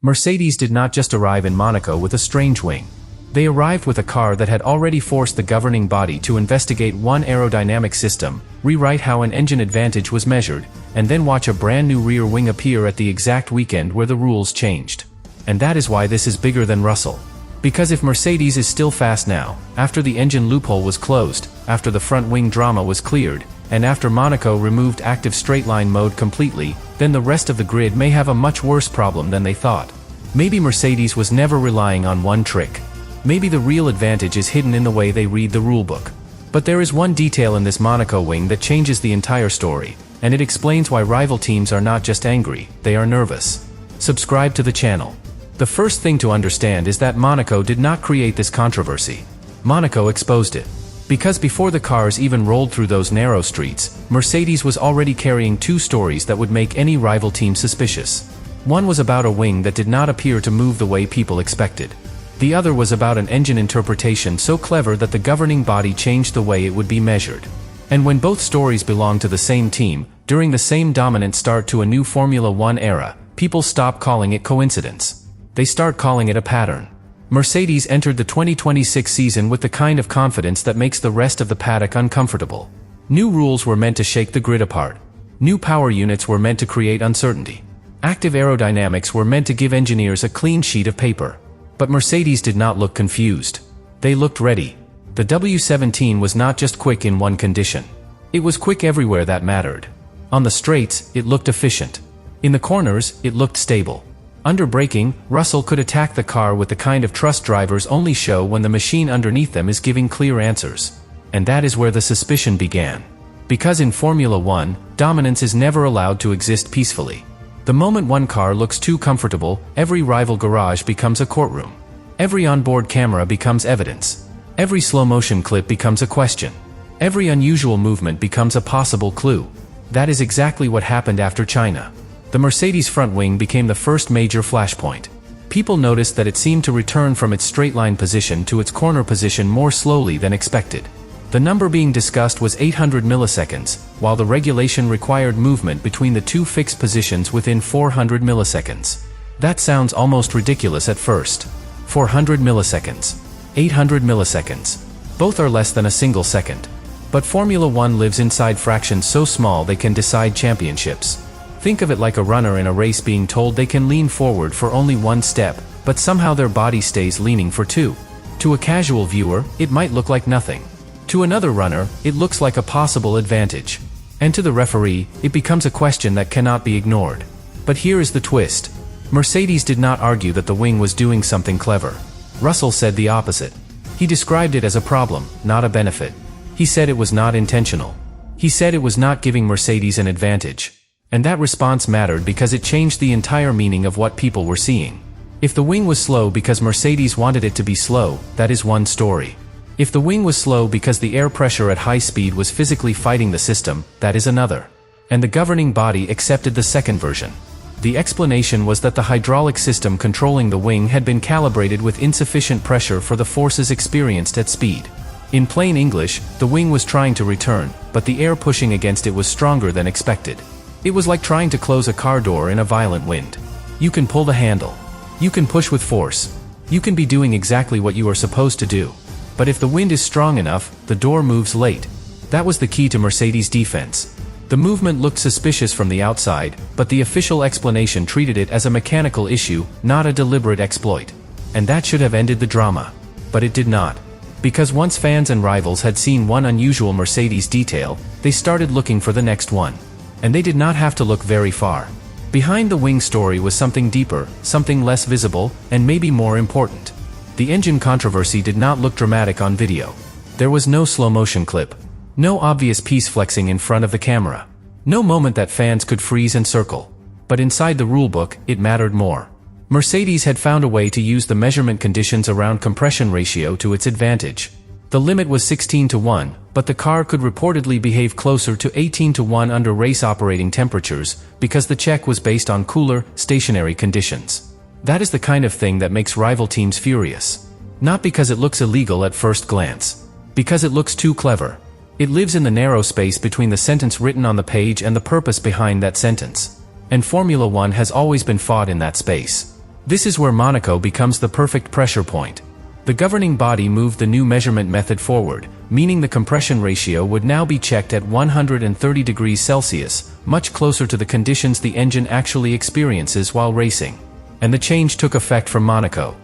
Mercedes did not just arrive in Monaco with a strange wing. They arrived with a car that had already forced the governing body to investigate one aerodynamic system, rewrite how an engine advantage was measured, and then watch a brand new rear wing appear at the exact weekend where the rules changed. And that is why this is bigger than Russell. Because if Mercedes is still fast now, after the engine loophole was closed, after the front wing drama was cleared, and after Monaco removed active straight-line mode completely, then the rest of the grid may have a much worse problem than they thought. Maybe Mercedes was never relying on one trick. Maybe the real advantage is hidden in the way they read the rulebook. But there is one detail in this Monaco wing that changes the entire story, and it explains why rival teams are not just angry, they are nervous. Subscribe to the channel. The first thing to understand is that Monaco did not create this controversy. Monaco exposed it. Because before the cars even rolled through those narrow streets, Mercedes was already carrying two stories that would make any rival team suspicious. One was about a wing that did not appear to move the way people expected. The other was about an engine interpretation so clever that the governing body changed the way it would be measured. And when both stories belong to the same team, during the same dominant start to a new Formula One era, people stop calling it coincidence. They start calling it a pattern. Mercedes entered the 2026 season with the kind of confidence that makes the rest of the paddock uncomfortable. New rules were meant to shake the grid apart. New power units were meant to create uncertainty. Active aerodynamics were meant to give engineers a clean sheet of paper. But Mercedes did not look confused. They looked ready. The W17 was not just quick in one condition. It was quick everywhere that mattered. On the straights, it looked efficient. In the corners, it looked stable. Under braking, Russell could attack the car with the kind of trust drivers only show when the machine underneath them is giving clear answers. And that is where the suspicion began. Because in Formula One, dominance is never allowed to exist peacefully. The moment one car looks too comfortable, every rival garage becomes a courtroom. Every onboard camera becomes evidence. Every slow-motion clip becomes a question. Every unusual movement becomes a possible clue. That is exactly what happened after China. The Mercedes front wing became the first major flashpoint. People noticed that it seemed to return from its straight-line position to its corner position more slowly than expected. The number being discussed was 800 milliseconds, while the regulation required movement between the two fixed positions within 400 milliseconds. That sounds almost ridiculous at first. 400 milliseconds. 800 milliseconds. Both are less than a single second. But Formula One lives inside fractions so small they can decide championships. Think of it like a runner in a race being told they can lean forward for only one step, but somehow their body stays leaning for two. To a casual viewer, it might look like nothing. To another runner, it looks like a possible advantage. And to the referee, it becomes a question that cannot be ignored. But here is the twist. Mercedes did not argue that the wing was doing something clever. Russell said the opposite. He described it as a problem, not a benefit. He said it was not intentional. He said it was not giving Mercedes an advantage. And that response mattered because it changed the entire meaning of what people were seeing. If the wing was slow because Mercedes wanted it to be slow, that is one story. If the wing was slow because the air pressure at high speed was physically fighting the system, that is another. And the governing body accepted the second version. The explanation was that the hydraulic system controlling the wing had been calibrated with insufficient pressure for the forces experienced at speed. In plain English, the wing was trying to return, but the air pushing against it was stronger than expected. It was like trying to close a car door in a violent wind. You can pull the handle. You can push with force. You can be doing exactly what you are supposed to do. But if the wind is strong enough, the door moves late. That was the key to Mercedes' defense. The movement looked suspicious from the outside, but the official explanation treated it as a mechanical issue, not a deliberate exploit. And that should have ended the drama. But it did not. Because once fans and rivals had seen one unusual Mercedes detail, they started looking for the next one. And they did not have to look very far. Behind the wing story was something deeper, something less visible, and maybe more important. The engine controversy did not look dramatic on video. There was no slow-motion clip. No obvious piece flexing in front of the camera. No moment that fans could freeze and circle. But inside the rulebook, it mattered more. Mercedes had found a way to use the measurement conditions around compression ratio to its advantage. The limit was 16:1, but the car could reportedly behave closer to 18:1 under race operating temperatures, because the check was based on cooler, stationary conditions. That is the kind of thing that makes rival teams furious. Not because it looks illegal at first glance. Because it looks too clever. It lives in the narrow space between the sentence written on the page and the purpose behind that sentence. And Formula One has always been fought in that space. This is where Monaco becomes the perfect pressure point. The governing body moved the new measurement method forward, meaning the compression ratio would now be checked at 130 degrees Celsius, much closer to the conditions the engine actually experiences while racing. And the change took effect from Monaco.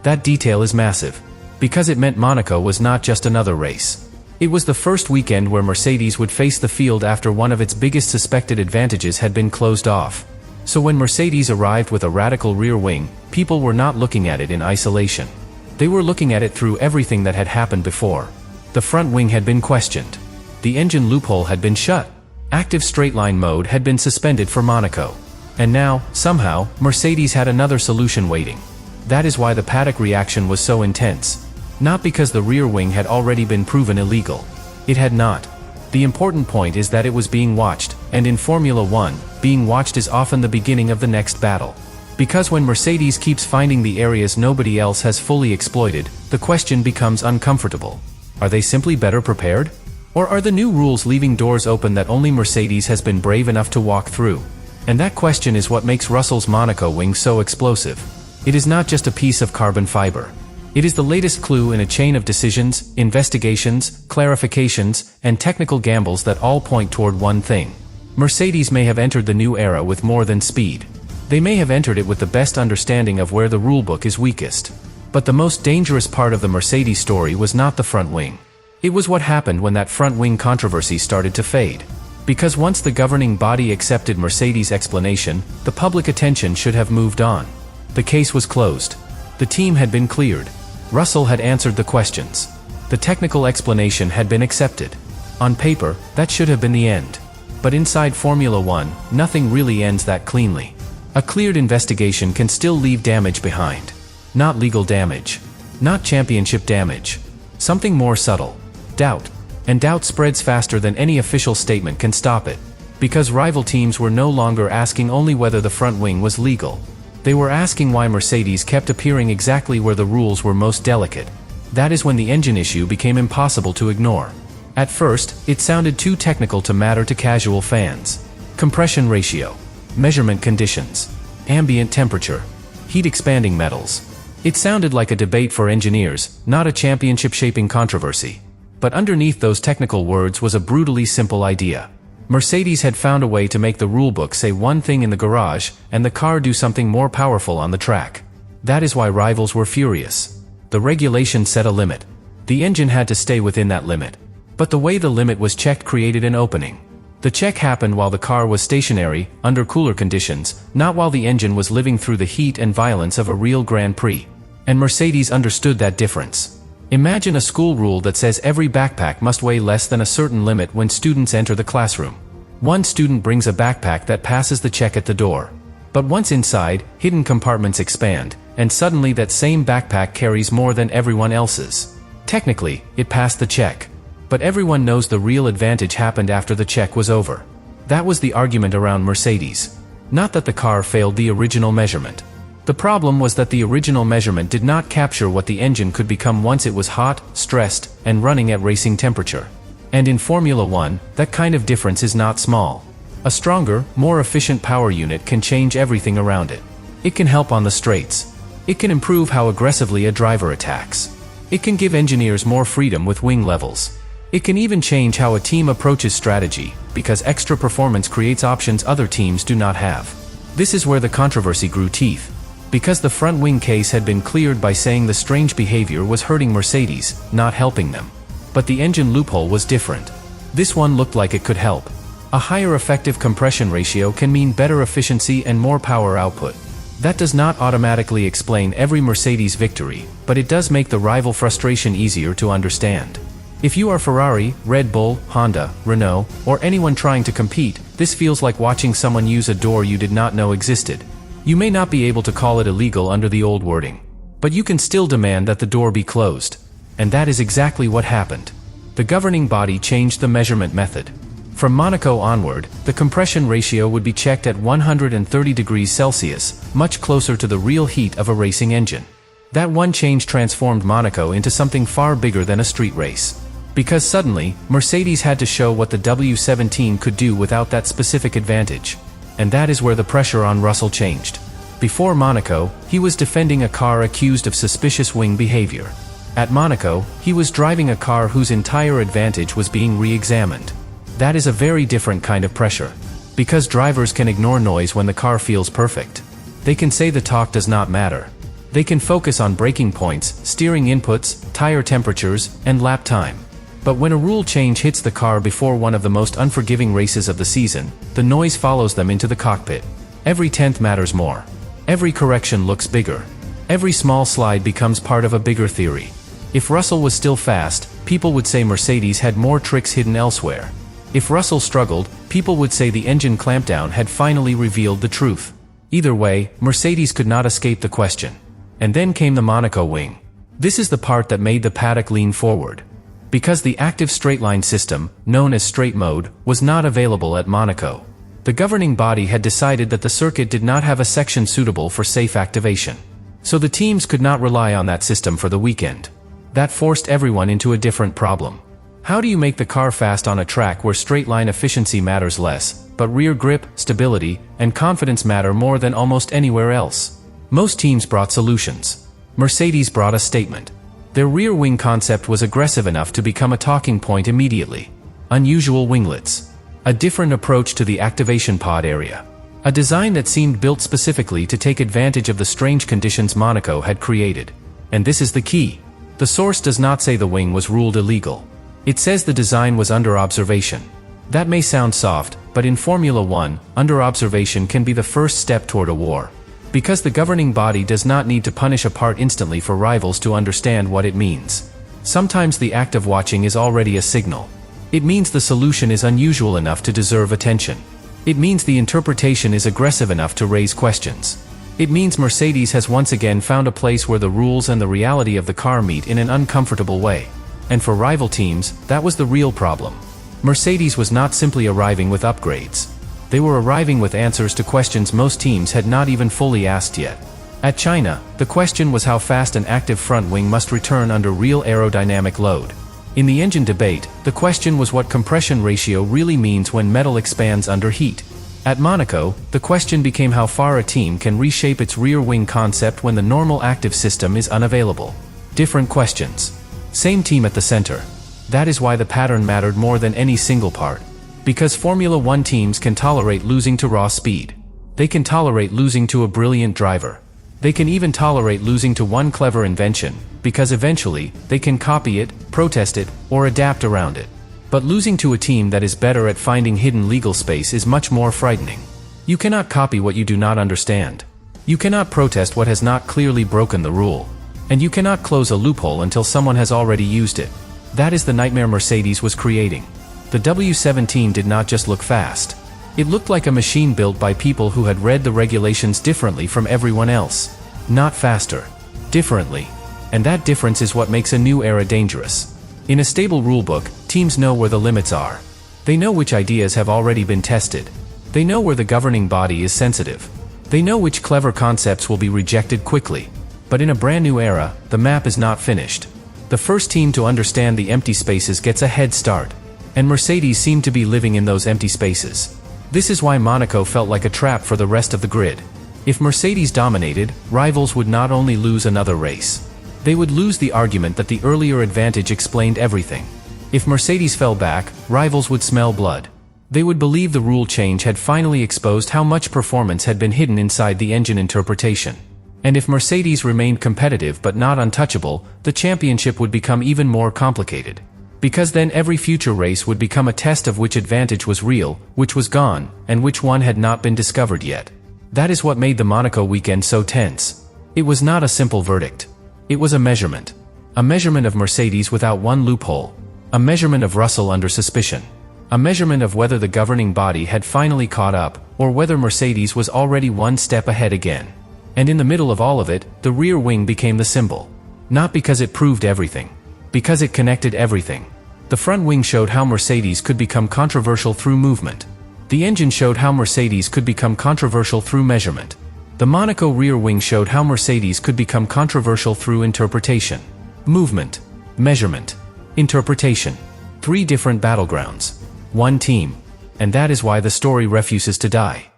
That detail is massive, because it meant Monaco was not just another race. It was the first weekend where Mercedes would face the field after one of its biggest suspected advantages had been closed off. So when Mercedes arrived with a radical rear wing, people were not looking at it in isolation. They were looking at it through everything that had happened before. The front wing had been questioned. The engine loophole had been shut. Active straight-line mode had been suspended for Monaco. And now, somehow, Mercedes had another solution waiting. That is why the paddock reaction was so intense. Not because the rear wing had already been proven illegal. It had not. The important point is that it was being watched, and in Formula One, being watched is often the beginning of the next battle. Because when Mercedes keeps finding the areas nobody else has fully exploited, the question becomes uncomfortable. Are they simply better prepared? Or are the new rules leaving doors open that only Mercedes has been brave enough to walk through? And that question is what makes Russell's Monaco wing so explosive. It is not just a piece of carbon fiber. It is the latest clue in a chain of decisions, investigations, clarifications, and technical gambles that all point toward one thing. Mercedes may have entered the new era with more than speed. They may have entered it with the best understanding of where the rulebook is weakest. But the most dangerous part of the Mercedes story was not the front wing. It was what happened when that front wing controversy started to fade. Because once the governing body accepted Mercedes' explanation, the public attention should have moved on. The case was closed. The team had been cleared. Russell had answered the questions. The technical explanation had been accepted. On paper, that should have been the end. But inside Formula One, nothing really ends that cleanly. A cleared investigation can still leave damage behind. Not legal damage. Not championship damage. Something more subtle. Doubt. And doubt spreads faster than any official statement can stop it. Because rival teams were no longer asking only whether the front wing was legal. They were asking why Mercedes kept appearing exactly where the rules were most delicate. That is when the engine issue became impossible to ignore. At first, it sounded too technical to matter to casual fans. Compression ratio. Measurement conditions. Ambient temperature. Heat expanding metals. It sounded like a debate for engineers, not a championship-shaping controversy. But underneath those technical words was a brutally simple idea. Mercedes had found a way to make the rulebook say one thing in the garage, and the car do something more powerful on the track. That is why rivals were furious. The regulation set a limit. The engine had to stay within that limit. But the way the limit was checked created an opening. The check happened while the car was stationary, under cooler conditions, not while the engine was living through the heat and violence of a real Grand Prix. And Mercedes understood that difference. Imagine a school rule that says every backpack must weigh less than a certain limit when students enter the classroom. One student brings a backpack that passes the check at the door. But once inside, hidden compartments expand, and suddenly that same backpack carries more than everyone else's. Technically, it passed the check. But everyone knows the real advantage happened after the check was over. That was the argument around Mercedes. Not that the car failed the original measurement. The problem was that the original measurement did not capture what the engine could become once it was hot, stressed, and running at racing temperature. And in Formula One, that kind of difference is not small. A stronger, more efficient power unit can change everything around it. It can help on the straights. It can improve how aggressively a driver attacks. It can give engineers more freedom with wing levels. It can even change how a team approaches strategy, because extra performance creates options other teams do not have. This is where the controversy grew teeth. Because the front wing case had been cleared by saying the strange behavior was hurting Mercedes, not helping them. But the engine loophole was different. This one looked like it could help. A higher effective compression ratio can mean better efficiency and more power output. That does not automatically explain every Mercedes victory, but it does make the rival frustration easier to understand. If you are Ferrari, Red Bull, Honda, Renault, or anyone trying to compete, this feels like watching someone use a door you did not know existed. You may not be able to call it illegal under the old wording, but you can still demand that the door be closed. And that is exactly what happened. The governing body changed the measurement method. From Monaco onward, the compression ratio would be checked at 130 degrees Celsius, much closer to the real heat of a racing engine. That one change transformed Monaco into something far bigger than a street race. Because suddenly, Mercedes had to show what the W17 could do without that specific advantage. And that is where the pressure on Russell changed. Before Monaco, he was defending a car accused of suspicious wing behavior. At Monaco, he was driving a car whose entire advantage was being re-examined. That is a very different kind of pressure. Because drivers can ignore noise when the car feels perfect. They can say the talk does not matter. They can focus on braking points, steering inputs, tire temperatures, and lap time. But when a rule change hits the car before one of the most unforgiving races of the season, the noise follows them into the cockpit. Every tenth matters more. Every correction looks bigger. Every small slide becomes part of a bigger theory. If Russell was still fast, people would say Mercedes had more tricks hidden elsewhere. If Russell struggled, people would say the engine clampdown had finally revealed the truth. Either way, Mercedes could not escape the question. And then came the Monaco wing. This is the part that made the paddock lean forward. Because the active straight-line system, known as straight mode, was not available at Monaco. The governing body had decided that the circuit did not have a section suitable for safe activation. So the teams could not rely on that system for the weekend. That forced everyone into a different problem. How do you make the car fast on a track where straight-line efficiency matters less, but rear grip, stability, and confidence matter more than almost anywhere else? Most teams brought solutions. Mercedes brought a statement. Their rear wing concept was aggressive enough to become a talking point immediately. Unusual winglets. A different approach to the activation pod area. A design that seemed built specifically to take advantage of the strange conditions Monaco had created. And this is the key. The source does not say the wing was ruled illegal. It says the design was under observation. That may sound soft, but in Formula 1, under observation can be the first step toward a war. Because the governing body does not need to punish a part instantly for rivals to understand what it means. Sometimes the act of watching is already a signal. It means the solution is unusual enough to deserve attention. It means the interpretation is aggressive enough to raise questions. It means Mercedes has once again found a place where the rules and the reality of the car meet in an uncomfortable way. And for rival teams, that was the real problem. Mercedes was not simply arriving with upgrades. They were arriving with answers to questions most teams had not even fully asked yet. At China, the question was how fast an active front wing must return under real aerodynamic load. In the engine debate, the question was what compression ratio really means when metal expands under heat. At Monaco, the question became how far a team can reshape its rear wing concept when the normal active system is unavailable. Different questions. Same team at the center. That is why the pattern mattered more than any single part. Because Formula 1 teams can tolerate losing to raw speed. They can tolerate losing to a brilliant driver. They can even tolerate losing to one clever invention, because eventually, they can copy it, protest it, or adapt around it. But losing to a team that is better at finding hidden legal space is much more frightening. You cannot copy what you do not understand. You cannot protest what has not clearly broken the rule. And you cannot close a loophole until someone has already used it. That is the nightmare Mercedes was creating. The W17 did not just look fast. It looked like a machine built by people who had read the regulations differently from everyone else. Not faster. Differently. And that difference is what makes a new era dangerous. In a stable rulebook, teams know where the limits are. They know which ideas have already been tested. They know where the governing body is sensitive. They know which clever concepts will be rejected quickly. But in a brand new era, the map is not finished. The first team to understand the empty spaces gets a head start. And Mercedes seemed to be living in those empty spaces. This is why Monaco felt like a trap for the rest of the grid. If Mercedes dominated, rivals would not only lose another race. They would lose the argument that the earlier advantage explained everything. If Mercedes fell back, rivals would smell blood. They would believe the rule change had finally exposed how much performance had been hidden inside the engine interpretation. And if Mercedes remained competitive but not untouchable, the championship would become even more complicated. Because then every future race would become a test of which advantage was real, which was gone, and which one had not been discovered yet. That is what made the Monaco weekend so tense. It was not a simple verdict. It was a measurement. A measurement of Mercedes without one loophole. A measurement of Russell under suspicion. A measurement of whether the governing body had finally caught up, or whether Mercedes was already one step ahead again. And in the middle of all of it, the rear wing became the symbol. Not because it proved everything. Because it connected everything. The front wing showed how Mercedes could become controversial through movement. The engine showed how Mercedes could become controversial through measurement. The Monaco rear wing showed how Mercedes could become controversial through interpretation. Movement. Measurement. Interpretation. 3 different battlegrounds. One team. And that is why the story refuses to die.